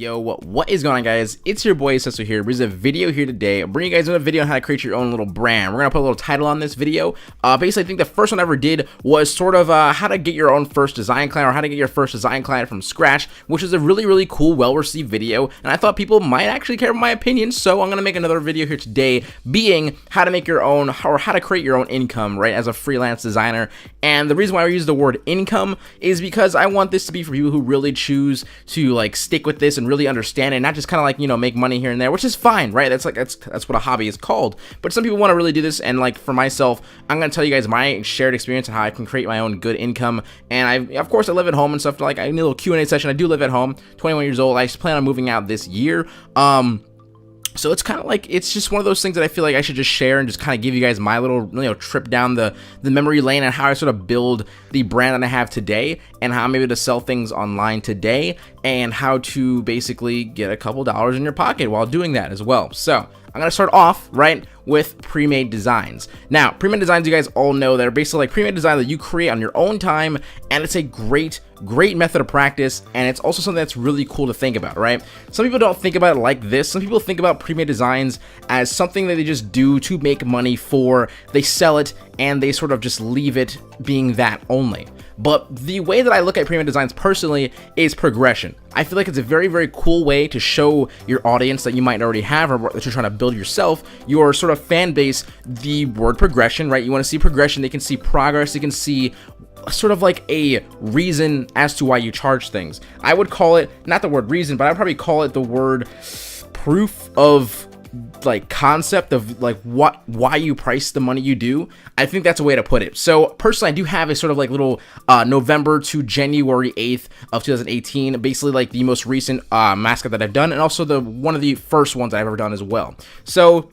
Yo, what is going on, guys? It's your boy Sesso here. There's a video here today. I'm bringing you guys a video on how to create your own little brand. We're gonna put a little title on this video. Basically, I think the first one I ever did was sort of how to get your own first design client, or how to get your first design client from scratch, which is a really cool, well-received video. And I thought people might actually care about my opinion, so I'm gonna make another video here today, being how to make your own, or how to create your own income, right, as a freelance designer. And the reason why I use the word income is because I want this to be for people who really choose to like stick with this and really understand it, not just kind of like, you know, make money here and there, which is fine, right? That's what a hobby is called. But some people want to really do this, and like for myself, I'm gonna tell you guys my shared experience and how I can create my own good income. And of course I live at home and stuff. Like, I need a little Q&A session. I do live at home, 21 years old. I plan on moving out this year. So it's kind of like, it's just one of those things that I feel like I should just share and just kind of give you guys my little, you know, trip down the memory lane and how I sort of build the brand that I have today, and how I'm able to sell things online today, and how to basically get a couple dollars in your pocket while doing that as well. So I'm gonna start off right with pre-made designs. Now, pre-made designs, you guys all know, that are basically like pre-made design that you create on your own time, and it's a great method of practice, and it's also something that's really cool to think about, right? Some people don't think about it like this. Some people think about pre-made designs as something that they just do to make money for, they sell it, and they sort of just leave it being that only. But the way that I look at pre-made designs personally is progression. I feel like it's a very cool way to show your audience that you might already have, or that you're trying to build yourself, your sort of fan base, the word progression, right? You want to see progression. They can see progress. They can see sort of like a reason as to why you charge things. I would call it, not the word reason, but I'd probably call it the word proof of like concept of like why you price the money you do. I think that's a way to put it. So personally, I do have a sort of like little November to January 8th of 2018, basically like the most recent mascot that I've done, and also the one of the first ones I've ever done as well. So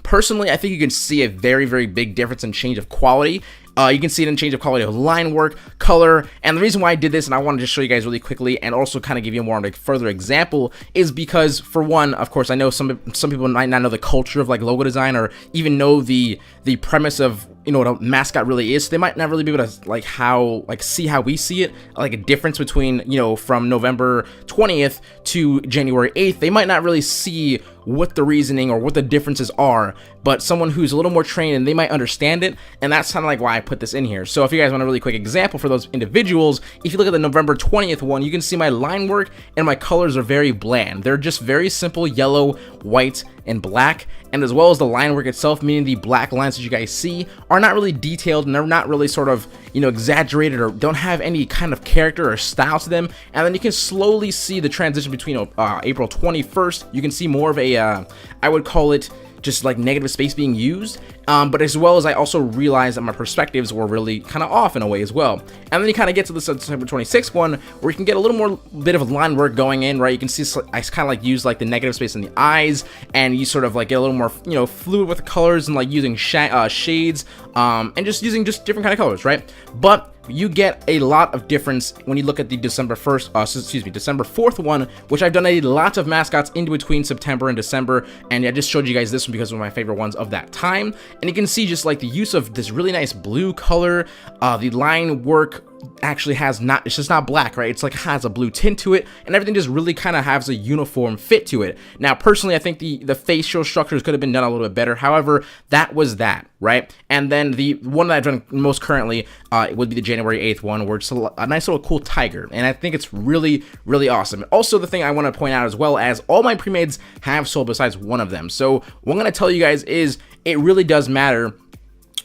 personally, I think you can see a very big difference in change of quality. You can see it in change of quality of line work, color, and the reason why I did this, and I wanted to show you guys really quickly, and also kind of give you more of a further example, is because, for one, of course, I know some people might not know the culture of like logo design, or even know the premise of, you know, what a mascot really is. So they might not really be able to see how we see it, like a difference between, you know, from November 20th to January 8th. They might not really see what the reasoning or what the differences are, but someone who's a little more trained, and they might understand it, and that's kind of like why I put this in here. So if you guys want a really quick example for those individuals, if you look at the November 20th one, you can see my line work and my colors are very bland. They're just very simple yellow, white, and black, and as well as the line work itself, meaning the black lines that you guys see are not really detailed, and they're not really sort of, you know, exaggerated, or don't have any kind of character or style to them. And then you can slowly see the transition between April 21st. You can see more of a I would call it just like negative space being used, but as well as I also realized that my perspectives were really kind of off in a way as well. And then you kind of get to the September 26th one, where you can get a little more bit of line work going in, right? You can see I kind of like use like the negative space in the eyes, and you sort of like get a little more, you know, fluid with the colors, and like using shades, and just using just different kind of colors, right? But you get a lot of difference when you look at the December 4th one, which I've done a lot of mascots in between September and December, and I just showed you guys this one because it was my favorite ones of that time. And you can see just like the use of this really nice blue color, the line work actually it's just not black, right? It's like has a blue tint to it, and everything just really kind of has a uniform fit to it. Now personally, I think the facial structures could have been done a little bit better. However, that was that, right? And then the one that I've done most currently would be the January 8th one, where it's a nice little cool tiger, and I think it's really awesome. Also, the thing I want to point out as well, as all my pre-mades have sold besides one of them. So what I'm going to tell you guys is it really does matter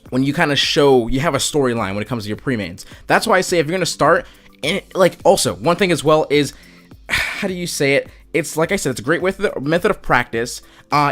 when you kind of show you have a storyline when it comes to your pre-mades. That's why I say if you're going to start, and like also one thing as well is, how do you say it? It's like I said, it's a great method of practice.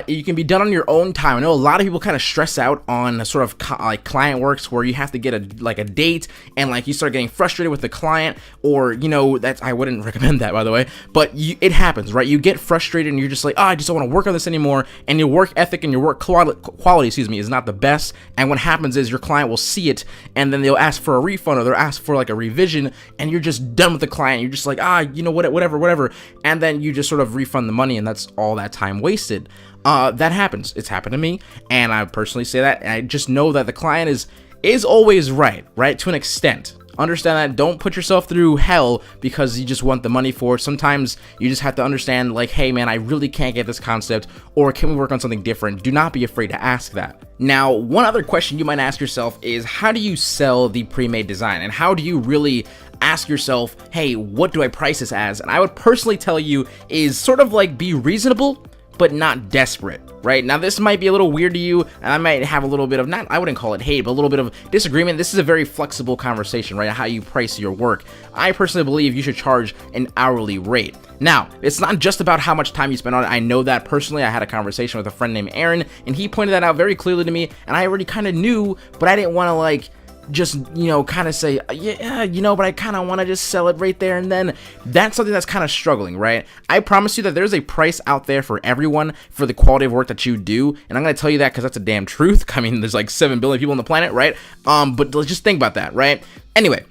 You can be done on your own time. I know a lot of people kind of stress out on sort of like client works, where you have to get a date, and like you start getting frustrated with the client, or, you know, I wouldn't recommend that, by the way, but it happens, right? You get frustrated and you're just like, oh, I just don't want to work on this anymore, and your work ethic and your work quality, is not the best. And what happens is your client will see it, and then they'll ask for a refund, or they'll ask for like a revision, and you're just done with the client. You're just like, you know, whatever, and then you just sort of refund the money, and that's all that time wasted. That happens. It's happened to me, and I personally say that, and I just know that the client is always right to an extent. understand that. Don't put yourself through hell because you just want the money for it. Sometimes you just have to understand, like, hey man, I really can't get this concept, or can we work on something different? Do not be afraid to ask that. Now, one other question you might ask yourself is, how do you sell the pre-made design, and how do you really ask yourself, hey, what do I price this as? And I would personally tell you is sort of like, be reasonable but not desperate, right? Now this might be a little weird to you, and I might have a little bit of, not, I wouldn't call it hate, but a little bit of disagreement. This is a very flexible conversation, right? How you price your work. I personally believe you should charge an hourly rate. Now, it's not just about how much time you spend on it. I know that personally. I had a conversation with a friend named Aaron, and he pointed that out very clearly to me, and I already kind of knew, but I didn't want to like just, you know, kind of say, yeah, you know, but I kind of want to just sell it right there and then. That's something that's kind of struggling, right? I promise you that there's a price out there for everyone for the quality of work that you do, and I'm going to tell you that because that's a damn truth. I mean, there's like 7 billion people on the planet, right? But let's just think about that, right? Anyway,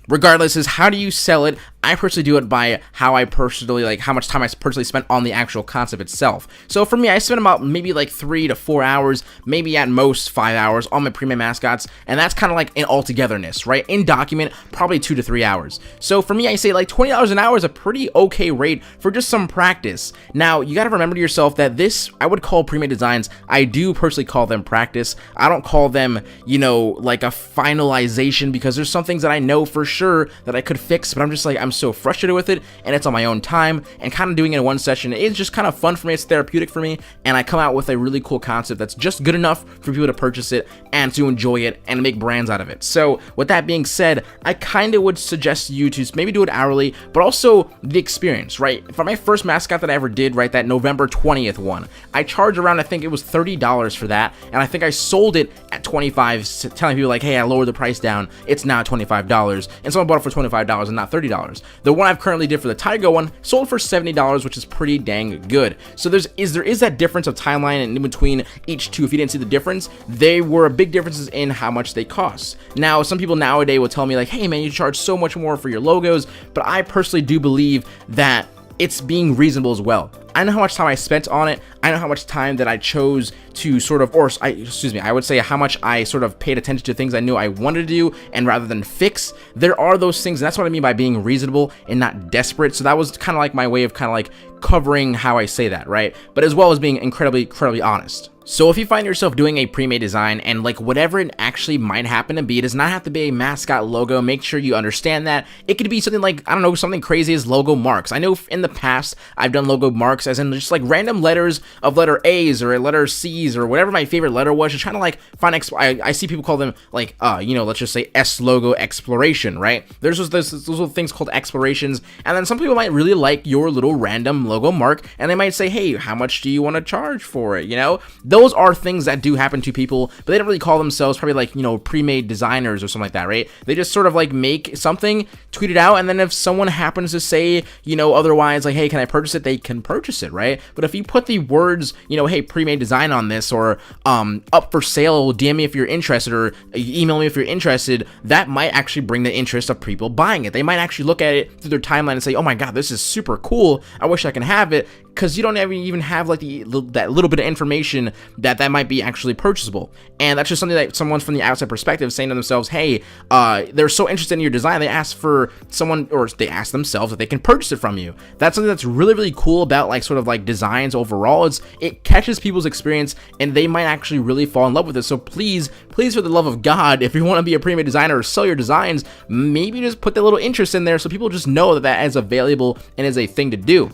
regardless, is how do you sell it? I personally do it by how I personally, like, how much time I personally spent on the actual concept itself. So for me, I spend about maybe like 3 to 4 hours, maybe at most 5 hours on my pre-made mascots, and that's kind of like an all-togetherness, right? In document, probably 2 to 3 hours. So for me, I say like $20 an hour is a pretty okay rate for just some practice. Now, you got to remember to yourself that this, I would call pre-made designs, I do personally call them practice. I don't call them, you know, like a finalization, because there's some things that I know for sure that I could fix, but I'm just like, I'm so frustrated with it, and it's on my own time, and kind of doing it in one session is just kind of fun for me. It's therapeutic for me, and I come out with a really cool concept that's just good enough for people to purchase it and to enjoy it and make brands out of it. So with that being said, I kind of would suggest you to maybe do it hourly, but also the experience, right? For my first mascot that I ever did, right, that November 20th one, I charged around, I think it was $30 for that, and I think I sold it at $25, telling people like, hey, I lowered the price down, it's now $25, and someone bought it for $25 and not $30. The one I've currently did for the Tiger one sold for $70, which is pretty dang good. So there is that difference of timeline, and in between each two, if you didn't see the difference, they were big differences in how much they cost. Now, some people nowadays will tell me like, hey man, you charge so much more for your logos, but I personally do believe that it's being reasonable as well. I know how much time I spent on it. I know how much time that I chose to sort of, I would say how much I sort of paid attention to things I knew I wanted to do, and rather than fix, there are those things, and that's what I mean by being reasonable and not desperate. So that was kind of like my way of kind of like covering how I say that, right? But as well as being incredibly honest. So if you find yourself doing a pre-made design, and like whatever it actually might happen to be, it does not have to be a mascot logo. Make sure you understand that. It could be something like, I don't know, something crazy as logo marks. I know in the past I've done logo marks as in just like random letters of letter A's or letter C's or whatever my favorite letter was, just trying to like find, I see people call them like, you know, let's just say S logo exploration, right? There's those little things called explorations, and then some people might really like your little random logo mark, and they might say, hey, how much do you want to charge for it? You know, those are things that do happen to people, but they don't really call themselves probably like, you know, pre-made designers or something like that, right? They just sort of like make something, tweet it out, and then if someone happens to say, you know, otherwise, like, hey, can I purchase it? They can purchase it, right? But if you put the words, you know, hey, pre-made design on this, or up for sale, DM me if you're interested, or email me if you're interested, that might actually bring the interest of people buying it. They might actually look at it through their timeline and say, oh my god, this is super cool, I wish I can have it, because you don't even have like that little bit of information that might be actually purchasable. And that's just something that someone from the outside perspective saying to themselves, hey, they're so interested in your design, they ask for someone, or they ask themselves if they can purchase it from you. That's something that's really cool about like sort of like designs overall, is it catches people's experience, and they might actually really fall in love with it. So please for the love of God, if you want to be a pre-made designer or sell your designs, maybe just put that little interest in there so people just know that is available and is a thing to do.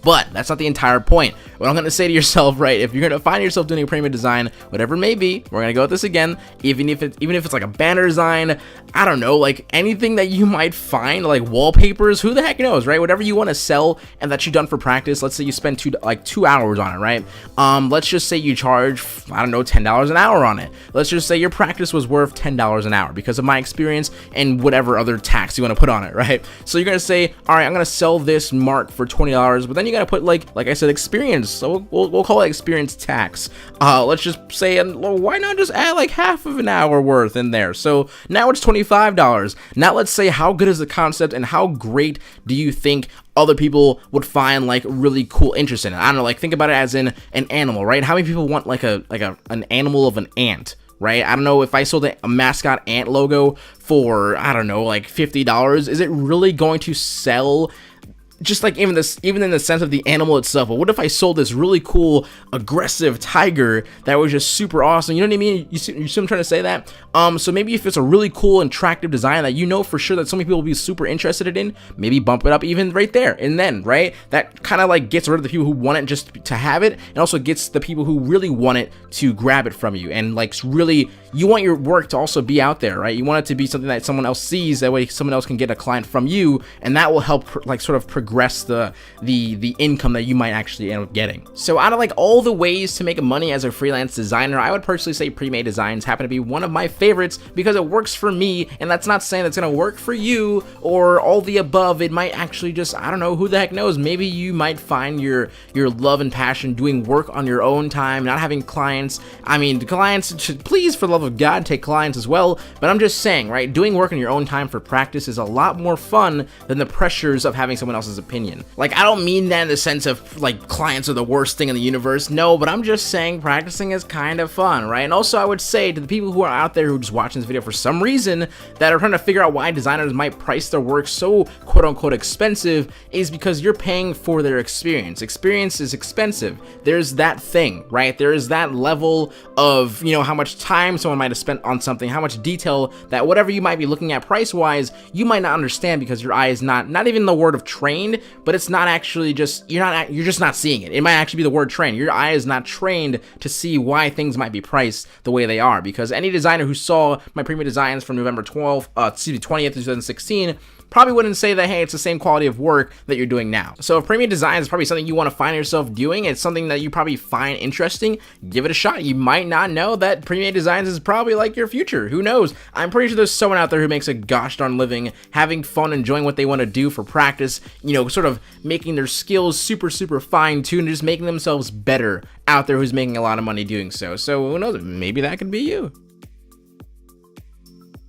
But that's not the entire point. What I'm going to say to yourself, right, if you're going to find yourself doing a pre-made design, whatever it may be, we're going to go with this again, even if it's like a banner design, I don't know, like anything that you might find, like wallpapers, who the heck knows, right? Whatever you want to sell and that you've done for practice. Let's say you spend 2 hours on it, right? Let's just say you charge, I don't know, $10 an hour on it. Let's just say your practice was worth $10 an hour because of my experience and whatever other tax you want to put on it, right? So you're going to say, all right, I'm going to sell this mark for $20, but then you got to put like I said, experience. So we'll call it experience tax. Let's just say, and why not just add like half of an hour worth in there? So now it's $25. Now let's say, how good is the concept and how great do you think other people would find like really cool interest in it? I don't know, like think about it as in an animal, right? How many people want like an animal of an ant? right? I don't know, if I sold a mascot ant logo for, I don't know, like $50, is it really going to sell? Just like even in the sense of the animal itself. But what if I sold this really cool aggressive tiger that was just super awesome? You know what I mean? You see what I'm trying to say? That so maybe if it's a really cool and attractive design that you know for sure that so many people will be super interested in, maybe bump it up even right there and then, right? That kind of like gets rid of the people who want it just to have it, and also gets the people who really want it to grab it from you. And like really, you want your work to also be out there, right? You want it to be something that someone else sees, that way someone else can get a client from you, and that will help like sort of progress the income that you might actually end up getting. So out of like all the ways to make money as a freelance designer, I would personally say pre-made designs happen to be one of my favorites because it works for me, and that's not saying that's gonna work for you or all the above. It might actually just, I don't know, who the heck knows, maybe you might find your love and passion doing work on your own time, not having clients. I mean, the clients should, please, for the love of God, take clients as well, but I'm just saying, right, doing work on your own time for practice is a lot more fun than the pressures of having someone else's opinion. Like, I don't mean that in the sense of like clients are the worst thing in the universe, no, but I'm just saying practicing is kind of fun, right? And also I would say to the people who are out there who are just watching this video for some reason that are trying to figure out why designers might price their work so quote unquote expensive, is because you're paying for their experience. Experience is expensive. There's that thing, right? There is that level of, you know, how much time someone might have spent on something, how much detail that whatever you might be looking at price wise, you might not understand because your eye is not even the word of trained, but it's not actually just, you're just not seeing it. It might actually be the word trained. Your eye is not trained to see why things might be priced the way they are, because any designer who saw my premium designs from November 20th, 2016 probably wouldn't say that, hey, it's the same quality of work that you're doing now. So if premium design is probably something you want to find yourself doing, it's something that you probably find interesting, give it a shot. You might not know that premium designs is probably like your future. Who knows? I'm pretty sure there's someone out there who makes a gosh darn living having fun, enjoying what they want to do for practice, you know, sort of making their skills super fine-tuned, just making themselves better out there, who's making a lot of money doing so. So who knows? Maybe that could be you.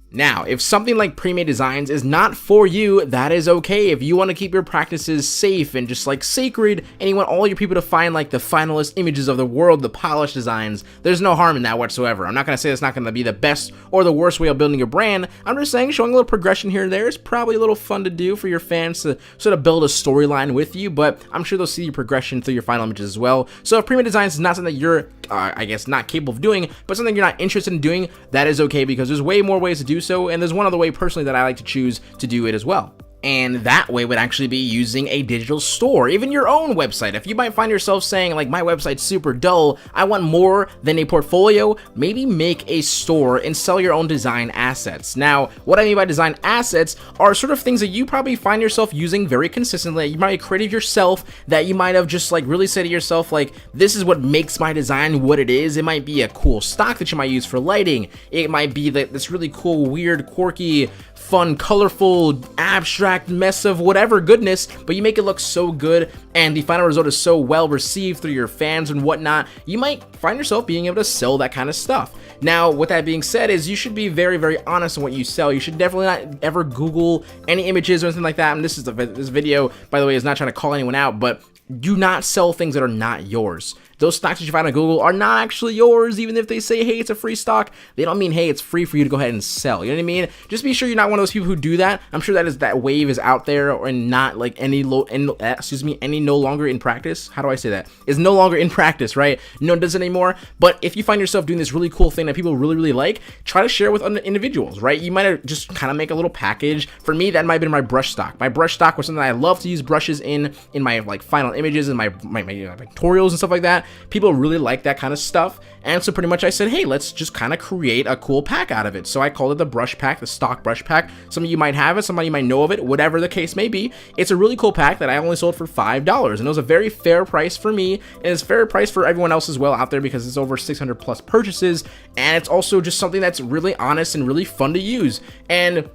Now, if something like pre-made designs is not for you, that is okay. If you want to keep your practices safe and just like sacred, and you want all your people to find like the finalist images of the world, the polished designs, there's no harm in that whatsoever. I'm not going to say it's not going to be the best or the worst way of building your brand. I'm just saying showing a little progression here and there is probably a little fun to do for your fans to sort of build a storyline with you, but I'm sure they'll see your progression through your final images as well. So if pre-made designs is not something that you're, I guess, not capable of doing, but something you're not interested in doing, that is okay, because there's way more ways to do so, and there's one other way personally that I like to choose to do it as well. And that way would actually be using a digital store, even your own website. If you might find yourself saying like, my website's super dull, I want more than a portfolio, maybe make a store and sell your own design assets. Now, what I mean by design assets are sort of things that you probably find yourself using very consistently. You might have created yourself, that you might have just like really said to yourself, like, this is what makes my design what it is. It might be a cool stock that you might use for lighting. It might be this really cool, weird, quirky, fun, colorful, abstract mess of whatever goodness, but you make it look so good and the final result is so well received through your fans and whatnot, you might find yourself being able to sell that kind of stuff. Now, with that being said, is you should be very honest in what you sell. You should definitely not ever Google any images or anything like that. And this video, by the way, is not trying to call anyone out, but do not sell things that are not yours. Those stocks that you find on Google are not actually yours. Even if they say, hey, it's a free stock, they don't mean, hey, it's free for you to go ahead and sell. You know what I mean? Just be sure you're not one of those people who do that. I'm sure that wave is out there, or not like any no longer in practice. How do I say that? Is no longer in practice, right? No one does it anymore. But if you find yourself doing this really cool thing that people really like, try to share with other individuals, right? You might just kind of make a little package. For me, that might have been my brush stock. My brush stock was something I love to use brushes in my like final images and my tutorials and stuff like that. People really like that kind of stuff, and so pretty much I said, hey, let's just kind of create a cool pack out of it. So I called it the brush pack, the stock brush pack. Some of you might have it, some of you might know of it, whatever the case may be. It's a really cool pack that I only sold for $5, and it was a very fair price for me, and it's fair price for everyone else as well out there, because it's over 600 plus purchases, and it's also just something that's really honest and really fun to use. And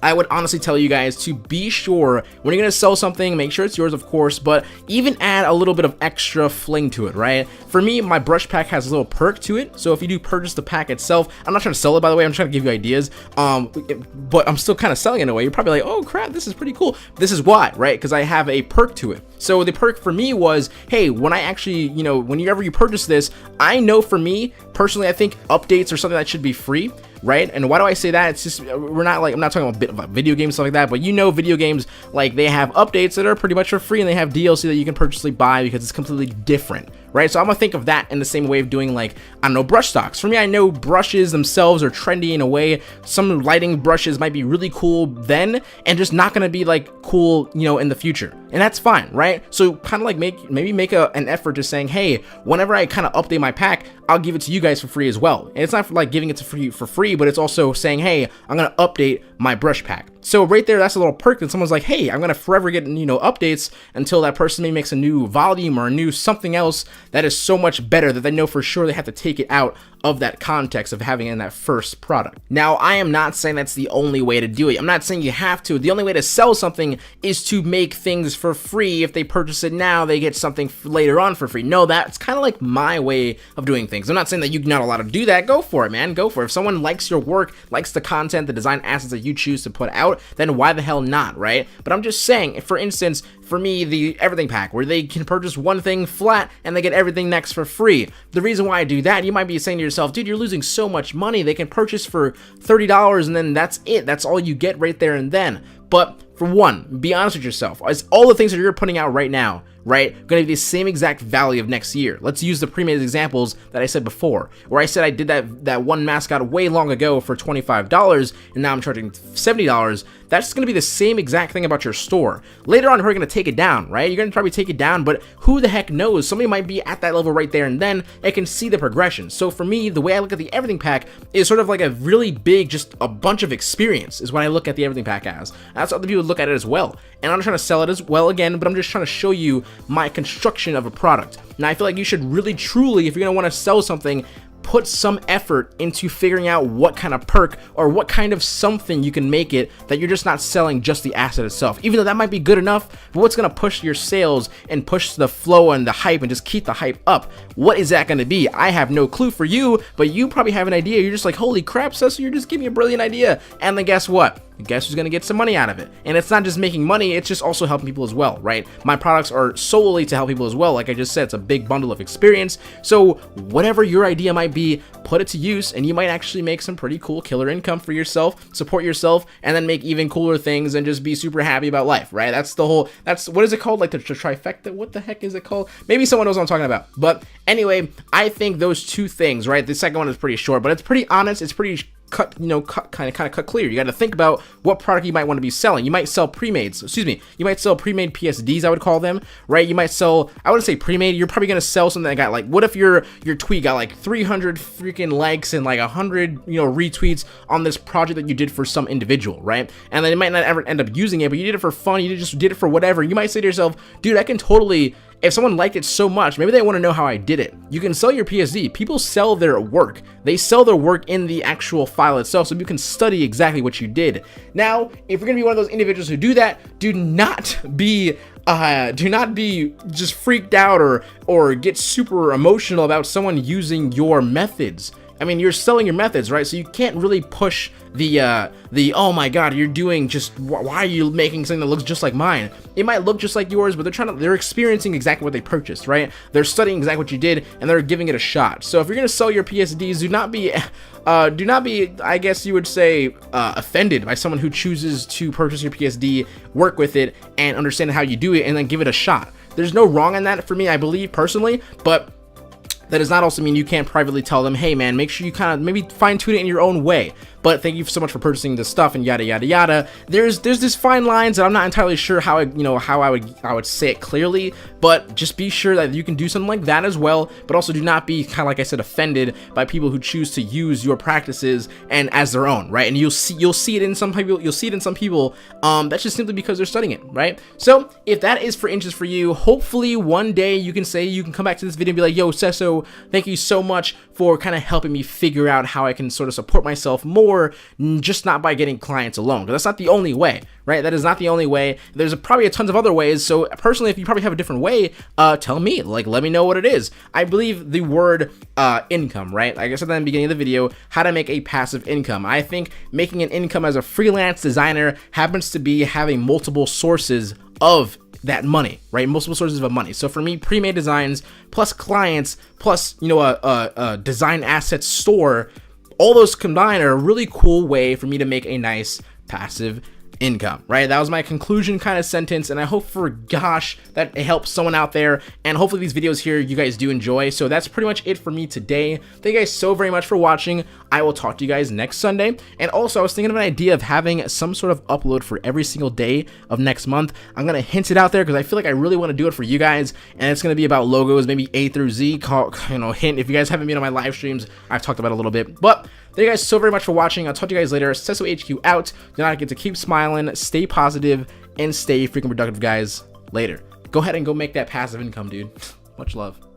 I would honestly tell you guys to be sure when you're going to sell something, make sure it's yours, of course, but even add a little bit of extra fling to it, right? For me, my brush pack has a little perk to it. So if you do purchase the pack itself, I'm not trying to sell it, by the way, I'm trying to give you ideas, but I'm still kind of selling it in a way. You're probably like, oh crap, this is pretty cool. This is why, right? Because I have a perk to it. So the perk for me was, hey, when I actually, whenever you purchase this, I know for me, personally, I think updates are something that should be free, right? And why do I say that? It's just, I'm not talking about video games, stuff like that, but video games, like, they have updates that are pretty much for free, and they have DLC that you can purposely buy because it's completely different, right? So I'm gonna think of that in the same way of doing, like, I don't know, brush stocks. For me, I know brushes themselves are trendy in a way. Some lighting brushes might be really cool then, and just not gonna be, like, cool, in the future. And that's fine, right? So kind of like maybe make an effort to saying, hey, whenever I kind of update my pack, I'll give it to you guys for free as well. And it's not like giving it for free, but it's also saying, hey, I'm gonna update my brush pack. So right there, that's a little perk that someone's like, hey, I'm gonna forever get updates until that person maybe makes a new volume or a new something else that is so much better that they know for sure they have to take it out of that context of having in that first product. Now, I am not saying that's the only way to do it. I'm not saying you have to. The only way to sell something is to make things for free. If they purchase it now, they get something later on for free. No, that's kind of like my way of doing things. I'm not saying that you're not allowed to do that. Go for it, man. Go for it. If someone likes your work, likes the content, the design assets that you choose to put out, then why the hell not, right? But I'm just saying, for instance, for me, the everything pack, where they can purchase one thing flat and they get everything next for free. The reason why I do that, you might be saying to yourself, dude, you're losing so much money. They can purchase for $30 and then that's it. That's all you get right there and then. But for one, be honest with yourself. Is all the things that you're putting out right now, right, going to be the same exact value of next year? Let's use the pre-made examples that I said before, where I said I did that one mascot way long ago for $25, and now I'm charging $70. That's going to be the same exact thing about your store. Later on, we're going to take it down, right? You're going to probably take it down, but who the heck knows? Somebody might be at that level right there and then and can see the progression. So for me, the way I look at the everything pack is sort of like a really big, just a bunch of experience is what I look at the everything pack as. That's how other people look at it as well. And I'm not trying to sell it as well again, but I'm just trying to show you my construction of a product. Now, I feel like you should really, truly, if you're going to want to sell something, put some effort into figuring out what kind of perk or what kind of something you can make it that you're just not selling just the asset itself, even though that might be good enough. But what's going to push your sales and push the flow and the hype and just keep the hype up? What is that going to be? I have no clue for you, but you probably have an idea. You're just like, holy crap, Cecil, you're just giving me a brilliant idea. And then guess what? Guess who's gonna get some money out of it? And it's not just making money, it's just also helping people as well, right? My products are solely to help people as well. Like I just said, it's a big bundle of experience. So whatever your idea might be, put it to use and you might actually make some pretty cool killer income for yourself, support yourself, and then make even cooler things and just be super happy about life, right? That's what is it called? Like the trifecta? What the heck is it called? Maybe someone knows what I'm talking about. But anyway, I think those two things, right? The second one is pretty short, but it's pretty honest. It's pretty cut clear. You got to think about what product you might want to be selling. You might sell pre-mades, you might sell pre-made PSDs, I would call them, right? You might sell, I wouldn't say pre-made, you're probably going to sell something that got like, what if your tweet got like 300 freaking likes and like 100, retweets on this project that you did for some individual, right? And then it might not ever end up using it, but you did it for fun, you just did it for whatever. You might say to yourself, dude, I can totally, if someone liked it so much, maybe they want to know how I did it. You can sell your PSD. People sell their work. They sell their work in the actual file itself, so you can study exactly what you did. Now, if you're going to be one of those individuals who do that, do not be just freaked out or get super emotional about someone using your methods. I mean, you're selling your methods, right? So you can't really push the oh my god, you're doing just, why are you making something that looks just like mine? It might look just like yours, but they're experiencing exactly what they purchased, right? They're studying exactly what you did and they're giving it a shot. So if you're gonna sell your PSDs, do not be, I guess you would say, offended by someone who chooses to purchase your PSD, work with it, and understand how you do it, and then give it a shot. There's no wrong in that for me, I believe personally, but that does not also mean you can't privately tell them, hey man, make sure you kind of maybe fine tune it in your own way. But thank you so much for purchasing this stuff and yada yada yada. There's this fine lines that I'm not entirely sure how I would say it clearly, but just be sure that you can do something like that as well. But also do not be kind of, like I said, offended by people who choose to use your practices and as their own, right? And you'll see it in some people. That's just simply because they're studying it, right? So if that is for interest for you, hopefully one day you can come back to this video and be like, yo, Cesso, So thank you so much for kind of helping me figure out how I can sort of support myself more, just not by getting clients alone, because that's not the only way, right? That is not the only way. There's probably a tons of other ways. So personally, if you probably have a different way, tell me, like, let me know what it is. I believe the word income, right? Like I said in the beginning of the video, how to make a passive income. I think making an income as a freelance designer happens to be having multiple sources of that money, right? Multiple sources of money. So for me, pre-made designs plus clients plus, you know, a design asset store, all those combined are a really cool way for me to make a nice passive income, right? That was my conclusion kind of sentence, and I hope for gosh that it helps someone out there, and hopefully these videos here you guys do enjoy. So that's pretty much it for me today. Thank you guys so very much for watching. I will talk to you guys next Sunday. And also, I was thinking of an idea of having some sort of upload for every single day of next month. I'm gonna hint it out there because I feel like I really want to do it for you guys, and it's gonna be about logos, maybe A through Z. You know, hint, if you guys haven't been on my live streams, I've talked about it a little bit. But thank you guys so very much for watching. I'll talk to you guys later. Sesso HQ out. Do not forget to keep smiling, stay positive, and stay freaking productive, guys. Later. Go ahead and go make that passive income, dude. Much love.